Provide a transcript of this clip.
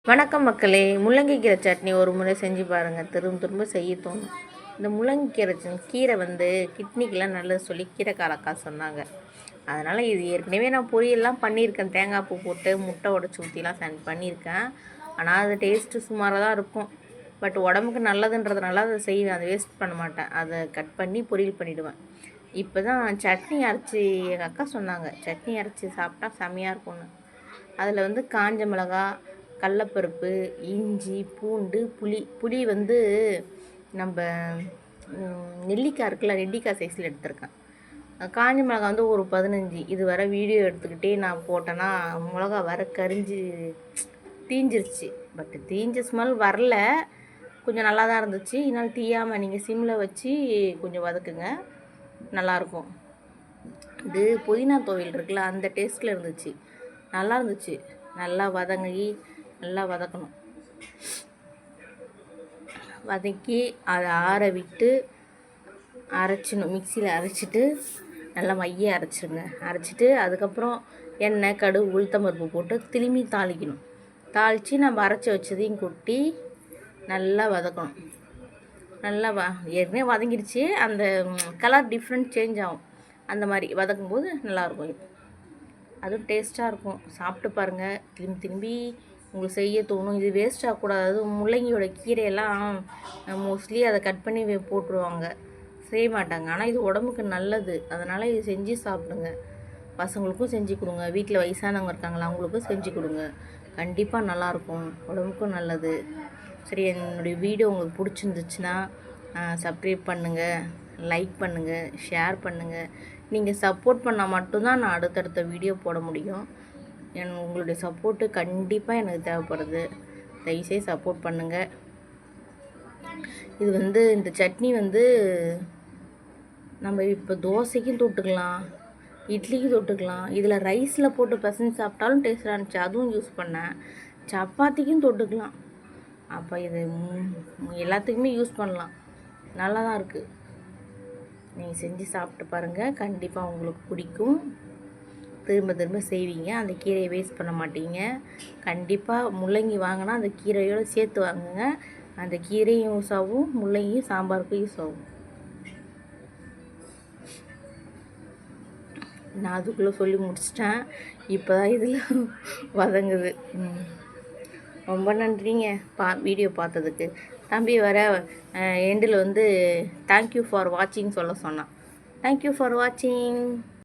வணக்கம் மக்களே. முள்ளங்கி கீரை சட்னி ஒரு முறை செஞ்சு பாருங்கள், திரும்ப திரும்ப செய்ய தோணும். இந்த முள்ளங்கி கீரை கிட்னிக்கெலாம் நல்லது சொல்லி கீரைக்காரக்கா சொன்னாங்க. அதனால் இது ஏற்கனவே நான் பொரியல்லாம் பண்ணியிருக்கேன், தேங்காய் பூ போட்டு முட்டை உடச்சி ஊற்றிலாம் பண்ணியிருக்கேன். ஆனால் அது டேஸ்ட்டு சுமாராக தான் இருக்கும். பட் உடம்புக்கு நல்லதுன்றதுனால அதை செய்வேன், அதை வேஸ்ட் பண்ண மாட்டேன். அதை கட் பண்ணி பொரியல் பண்ணிவிடுவேன். இப்போ தான் சட்னி அரைச்சி எங்கள் அக்கா சொன்னாங்க, சட்னி அரைச்சி சாப்பிட்டா செம்மையாக இருக்கும்னு. அதில் காஞ்ச மிளகா, கடலப்பருப்பு, இஞ்சி, பூண்டு, புளி நம்ம நெல்லிக்காய் இருக்குல்ல, நெல்லிக்காய் சைஸில் எடுத்திருக்கேன். காஞ்ச மிளகா ஒரு 15. இது வர வீடியோ எடுத்துக்கிட்டே நான் போட்டேன்னா மிளகா வர கரிஞ்சு தீஞ்சிருச்சு. பட் தீஞ்ச ஸ்மெல் வரல, கொஞ்சம் நல்லா தான் இருந்துச்சு. இதனால் தீயாமல் நீங்கள் சிம்மில் வச்சு கொஞ்சம் வதக்குங்க, நல்லாயிருக்கும். இது புதினா துவையல் இருக்குல்ல, அந்த டேஸ்ட்டில் இருந்துச்சு, நல்லா இருந்துச்சு. நல்லா வதக்கணும். வதக்கி அதை ஆற விட்டு அரைச்சிடணும். மிக்சியில் அரைச்சிட்டு நல்லா மைய அரைச்சிடுங்க. அரைச்சிட்டு அதுக்கப்புறம் எண்ணெய், கடுகு, உளுத்தம்பருப்பு போட்டு திரும்பி தாளிக்கணும். தாளித்து நம்ம அரைச்சி வச்சதையும் கொட்டி நல்லா வதக்கணும். நல்லா ஏற்கனவே வதங்கிடுச்சு, அந்த கலர் டிஃப்ரெண்ட் சேஞ்ச் ஆகும். அந்த மாதிரி வதக்கும்போது நல்லாயிருக்கும். அதுவும் டேஸ்ட்டாக இருக்கும். சாப்பிட்டு பாருங்கள், திரும்பி உங்களுக்கு செய்ய தோணும். இது வேஸ்ட் ஆகக்கூடாது. அதுவும் முள்ளங்கியோட கீரையெல்லாம் மோஸ்ட்லி அதை கட் பண்ணி போட்டுருவாங்க, செய்ய மாட்டாங்க. ஆனால் இது உடம்புக்கு நல்லது, அதனால் இது செஞ்சு சாப்பிடுங்க. பசங்களுக்கும் செஞ்சு கொடுங்க, வீட்டில் வயசானவங்க இருக்காங்களா அவங்களுக்கும் செஞ்சு கொடுங்க. கண்டிப்பாக நல்லாயிருக்கும், உடம்புக்கும் நல்லது. சரி, என்னுடைய வீடியோ உங்களுக்கு பிடிச்சிருந்துச்சுன்னா சப்ஸ்கிரைப் பண்ணுங்கள், லைக் பண்ணுங்கள், ஷேர் பண்ணுங்கள். நீங்கள் சப்போர்ட் பண்ணால் மட்டும்தான் நான் அடுத்தடுத்த வீடியோ போட முடியும். உங்களுடைய சப்போர்ட்டு கண்டிப்பாக எனக்கு தேவைப்படுது. தயவுசெய்து சப்போர்ட் பண்ணுங்கள். இது இந்த சட்னி நம்ம இப்போ தோசைக்கும் தொட்டுக்கலாம், இட்லிக்கும் தொட்டுக்கலாம். இதில் ரைஸில் போட்டு பசங்க சாப்பிட்டாலும் டேஸ்ட்டாக இருந்துச்சு, அதுவும் யூஸ் பண்ணேன். சப்பாத்திக்கும் தொட்டுக்கலாம். அப்போ இது எல்லாத்துக்குமே யூஸ் பண்ணலாம், நல்லா தான் இருக்குது. நீங்கள் செஞ்சு சாப்பிட்டு பாருங்கள், கண்டிப்பாக உங்களுக்கு பிடிக்கும். திரும்ப திரும்ப செய்வீங்க, அந்த கீரையை வேஸ்ட் பண்ண மாட்டீங்க. கண்டிப்பாக முள்ளங்கி வாங்கினா அந்த கீரையோடு சேர்த்து வாங்குங்க. அந்த கீரையும் யூஸ் ஆகும், முள்ளங்கியும் சாம்பாருக்கும் யூஸ் ஆகும். நான் அதுக்குள்ளே சொல்லி முடிச்சிட்டேன், இப்போ தான் இதில் வதங்குது. ரொம்ப நன்றிங்க வீடியோ பார்த்ததுக்கு. தம்பி வர எண்டில் தேங்க்யூ ஃபார் வாட்சிங் சொல்ல சொன்னான். தேங்க்யூ ஃபார் வாட்சிங்.